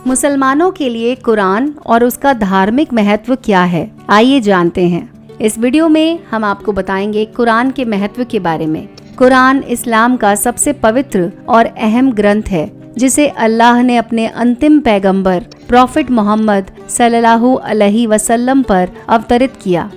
मुसलमानों के लिए कुरान और उसका धार्मिक महत्व क्या है, आइए जानते हैं। इस वीडियो में हम आपको बताएंगे कुरान के महत्व के बारे में। कुरान इस्लाम का सबसे पवित्र और अहम ग्रंथ है, जिसे अल्लाह ने अपने अंतिम पैगंबर प्रॉफिट मोहम्मद सल्लल्लाहु अलैहि वसल्लम पर अवतरित किया।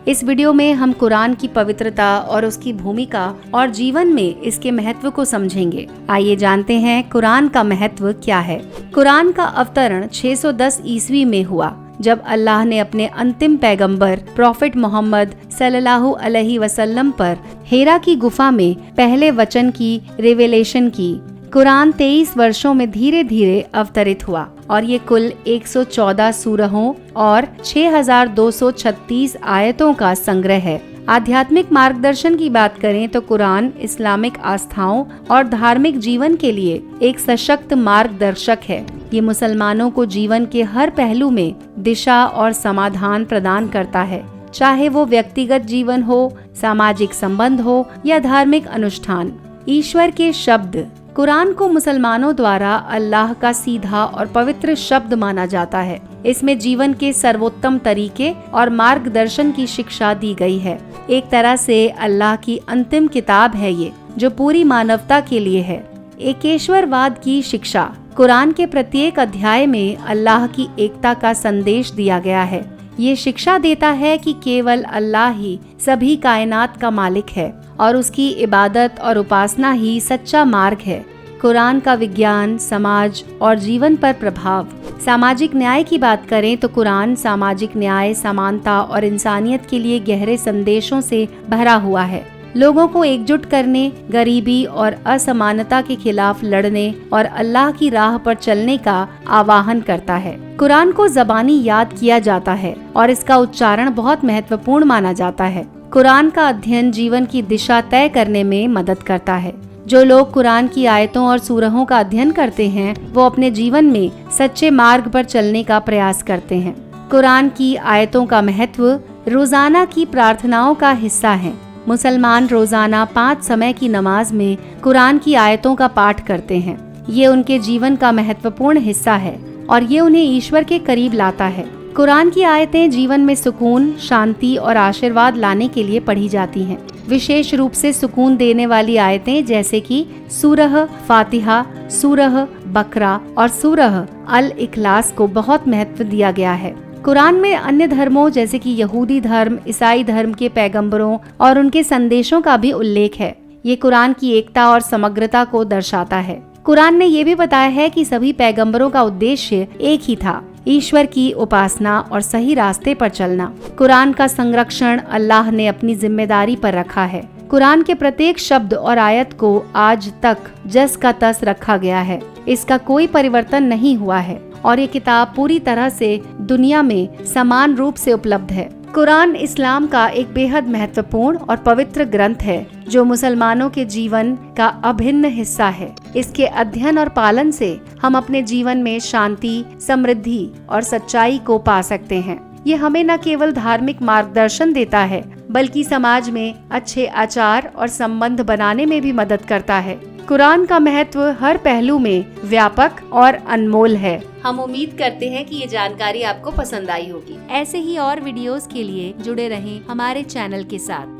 इस वीडियो में हम कुरान की पवित्रता और उसकी भूमिका और जीवन में इसके महत्व को समझेंगे। आइए जानते हैं कुरान का महत्व क्या है। कुरान का अवतरण 610 ईस्वी में हुआ, जब अल्लाह ने अपने अंतिम पैगंबर प्रॉफिट मोहम्मद सल्लल्लाहु अलैहि वसल्लम पर हेरा की गुफा में पहले वचन की रिवेलेशन की। कुरान 23 वर्षों में धीरे धीरे अवतरित हुआ और ये कुल 114 सूरहों और 6236 आयतों का संग्रह है। आध्यात्मिक मार्गदर्शन की बात करें तो कुरान इस्लामिक आस्थाओं और धार्मिक जीवन के लिए एक सशक्त मार्गदर्शक है। ये मुसलमानों को जीवन के हर पहलू में दिशा और समाधान प्रदान करता है, चाहे वो व्यक्तिगत जीवन हो, सामाजिक संबंध हो या धार्मिक अनुष्ठान। ईश्वर के शब्द। कुरान को मुसलमानों द्वारा अल्लाह का सीधा और पवित्र शब्द माना जाता है। इसमें जीवन के सर्वोत्तम तरीके और मार्गदर्शन की शिक्षा दी गई है। एक तरह से अल्लाह की अंतिम किताब है ये, जो पूरी मानवता के लिए है। एकेश्वरवाद की शिक्षा। कुरान के प्रत्येक अध्याय में अल्लाह की एकता का संदेश दिया गया है। ये शिक्षा देता है कि केवल अल्लाह ही सभी कायनात का मालिक है और उसकी इबादत और उपासना ही सच्चा मार्ग है। कुरान का विज्ञान, समाज और जीवन पर प्रभाव। सामाजिक न्याय की बात करें तो कुरान सामाजिक न्याय, समानता और इंसानियत के लिए गहरे संदेशों से भरा हुआ है। लोगों को एकजुट करने, गरीबी और असमानता के खिलाफ लड़ने और अल्लाह की राह पर चलने का आह्वान करता है। कुरान को ज़बानी याद किया जाता है और इसका उच्चारण बहुत महत्वपूर्ण माना जाता है। कुरान का अध्ययन जीवन की दिशा तय करने में मदद करता है। जो लोग कुरान की आयतों और सूरहों का अध्ययन करते हैं, वो अपने जीवन में सच्चे मार्ग पर चलने का प्रयास करते हैं। कुरान की आयतों का महत्व रोजाना की प्रार्थनाओं का हिस्सा है। मुसलमान रोजाना 5 समय की नमाज में कुरान की आयतों का पाठ करते हैं। ये उनके जीवन का महत्वपूर्ण हिस्सा है और ये उन्हें ईश्वर के करीब लाता है। कुरान की आयतें जीवन में सुकून, शांति और आशीर्वाद लाने के लिए पढ़ी जाती हैं। विशेष रूप से सुकून देने वाली आयतें जैसे कि सूरह फातिहा, सूरह बकरा और सूरह अल इखलास को बहुत महत्व दिया गया है। कुरान में अन्य धर्मों जैसे कि यहूदी धर्म, ईसाई धर्म के पैगंबरों और उनके संदेशों का भी उल्लेख है। ये कुरान की एकता और समग्रता को दर्शाता है। कुरान ने ये भी बताया है कि सभी पैगंबरों का उद्देश्य एक ही था, ईश्वर की उपासना और सही रास्ते पर चलना। कुरान का संरक्षण अल्लाह ने अपनी जिम्मेदारी पर रखा है। कुरान के प्रत्येक शब्द और आयत को आज तक जस का तस रखा गया है। इसका कोई परिवर्तन नहीं हुआ है और ये किताब पूरी तरह से दुनिया में समान रूप से उपलब्ध है। कुरान इस्लाम का एक बेहद महत्वपूर्ण और पवित्र ग्रंथ है, जो मुसलमानों के जीवन का अभिन्न हिस्सा है। इसके अध्ययन और पालन से हम अपने जीवन में शांति, समृद्धि और सच्चाई को पा सकते हैं। ये हमें न केवल धार्मिक मार्गदर्शन देता है, बल्कि समाज में अच्छे आचार और संबंध बनाने में भी मदद करता है। कुरान का महत्व हर पहलू में व्यापक और अनमोल है। हम उम्मीद करते हैं कि ये जानकारी आपको पसंद आई होगी। ऐसे ही और वीडियोस के लिए जुड़े रहें हमारे चैनल के साथ।